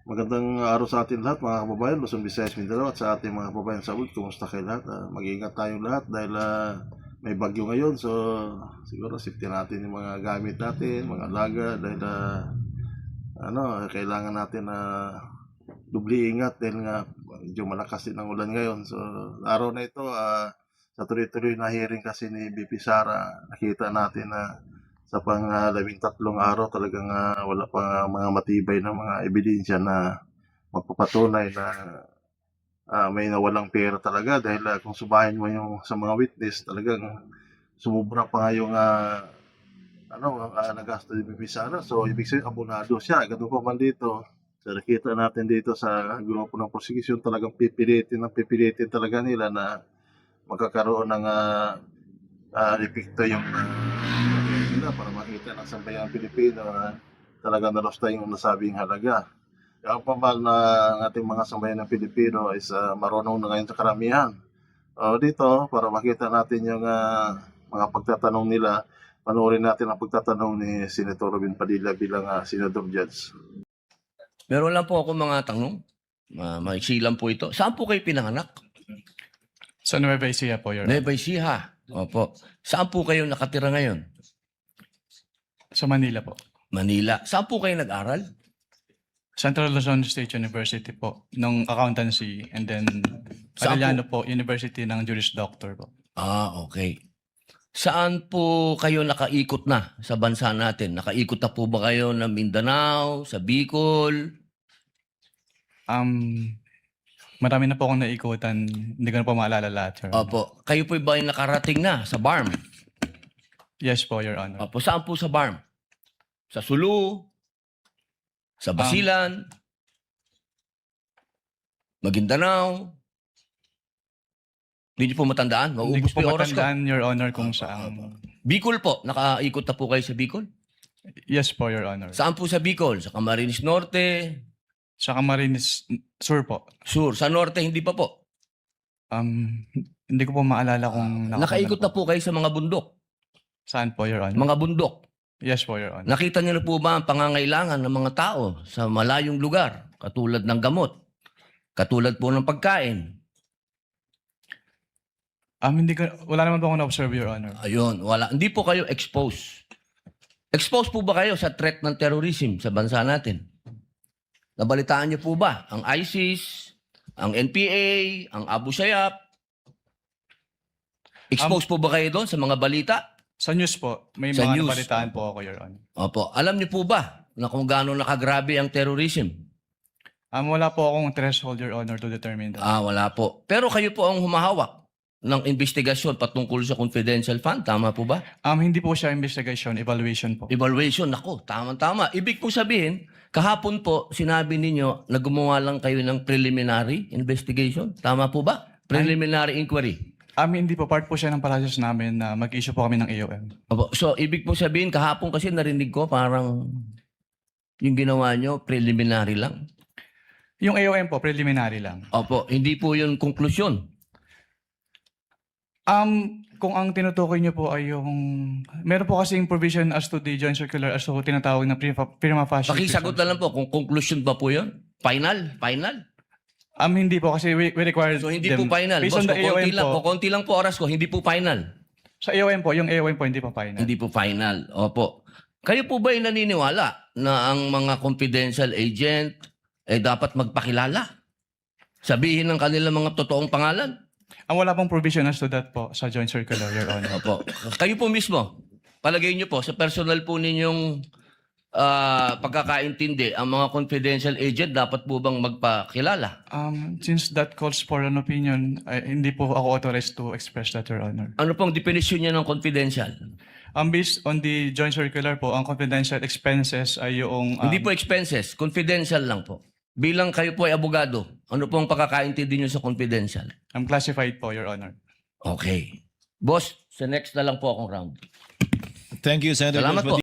Magandang araw sa atin lahat mga kababayan, Luzon, Visayas, Mindanao at sa ating mga kababayan sa abroad. Kumusta kayo lahat? Mag-iingat tayong lahat dahil may bagyo ngayon. So siguro safety natin yung mga gamit natin, mga alaga dahil kailangan natin dubli ingat dahil nga medyo malakas din ang ulan ngayon. So araw na ito sa tuloy-tuloy na hearing kasi ni BP Sara, nakita natin na sa pang 13 araw talagang wala pa mga matibay na mga ebidensya na magpapatunay na may nawalang pera talaga dahil kung subahin mo yung sa mga witness talagang sumubra pa nga yung nagasto ni BP Sara. So ibig sabihin abonado siya. Ganun pa man dito. So nakita natin dito sa grupo ng prosecution talagang pipilitin talaga nila na magkakaroon ng epekto yung nila para makita ng sambayang Pilipino na talagang nalusta yung nasabing halaga. Kaya pamal na ang ating mga sambayan ng Pilipino is marunong na ngayon sa karamihan. Dito, para makita natin yung mga pagtatanong nila, panoorin natin ang pagtatanong ni Senator Robin Padilla bilang Senador Judge. Meron lang po ako mga tanong. Maiksi lang po ito. Saan po kayo pinanganak? Sa Nueva Ecija po, Your Honor. Nueva Ecija. Opo. Saan po kayo nakatira ngayon? Sa Manila po. Manila. Saan po kayo nag-aral? Central Luzon State University po, ng accountancy, and then Saan Arellano po, University ng Juris Doctor po. Okay. Saan po kayo nakaikot na sa bansa natin? Nakaikot na po ba kayo ng Mindanao, sa Bicol? Marami na po akong naikutan. Hindi ko na po maalala lahat, Your Honor. Opo. Kayo po ba ay nakarating na sa BARM? Yes po, Your Honor. Opo. Saan po sa BARM? Sa Sulu? Sa Basilan? Maguindanao? Hindi niyo po matandaan? Hindi Mauubos ko po po yung oras ko. matandaan, Your Honor, kung saan. Bicol po. Nakaikot na po kayo sa Bicol? Yes po, Your Honor. Saan po sa Bicol? Sa Camarines Norte? Sa Camarines Sur po. Sur. Sa Norte, hindi pa po. Hindi ko po maalala kung Nakaikot na po kayo sa mga bundok. Saan po, Your Honor? Mga bundok. Yes po, Your Honor. Nakita niyo na po ba ang pangangailangan ng mga tao sa malayong lugar? Katulad ng gamot. Katulad po ng pagkain. Wala naman po akong na-observe, Your Honor. Ayun, wala. Hindi po kayo exposed. Exposed po ba kayo sa threat ng terrorism sa bansa natin? Nabalitaan niyo po ba ang ISIS, ang NPA, ang Abu Sayyaf? Exposed po ba kayo doon sa mga balita? Sa news po, may Sa mga news. nabalitaan po ako, Your Honor. Opo. Alam niyo po ba na kung gaano nakagrabe ang terrorism? Wala po akong threshold, Your Honor, to determine that. Wala po. Pero kayo po ang humahawak ng investigasyon patungkol sa confidential fund. Tama po ba? Hindi po siya investigation, evaluation po. Evaluation. Nako, tama-tama. Ibig po sabihin, kahapon po, sinabi ninyo na gumawa lang kayo ng preliminary investigation. Tama po ba? Preliminary inquiry. Hindi po. Part po siya ng process namin na mag-issue po kami ng AOM. Opo. So, ibig po sabihin, kahapon kasi narinig ko parang yung ginawa nyo, preliminary lang. Yung AOM po, preliminary lang. Opo. Hindi po yun konklusyon. Kung ang tinutukoy niyo po ay yung... Meron po kasing provision as to the joint circular as to tinatawag na prima facie. Pakisagot na lang po kung conclusion ba po yun? Final? Hindi po kasi we require So, hindi po final. Based Boss, on the AOM po. konti lang po oras ko, hindi po final. Sa AOM po, yung AOM po hindi po final. Hindi po final. Opo. Kayo po ba ay naniniwala na ang mga confidential agent dapat magpakilala? Sabihin ng kanilang mga totoong pangalan? Wala pong provision as to that po sa joint circular, Your Honor. Opo. Kayo po mismo, palagay niyo po, sa personal po ninyong pagkakaintindi, ang mga confidential agent dapat po bang magpakilala? Since that calls for an opinion, hindi po ako authorized to express that, Your Honor. Ano pong definition niya ng confidential? Based on the joint circular po, ang confidential expenses ay yung... Hindi po expenses, confidential lang po. Bilang kayo po ay abogado, ano pong pagkakaintindi niyo sa confidential? classified po, Your Honor. Okay. Boss, sa next na lang po akong round. Thank you, Senator. Salamat po.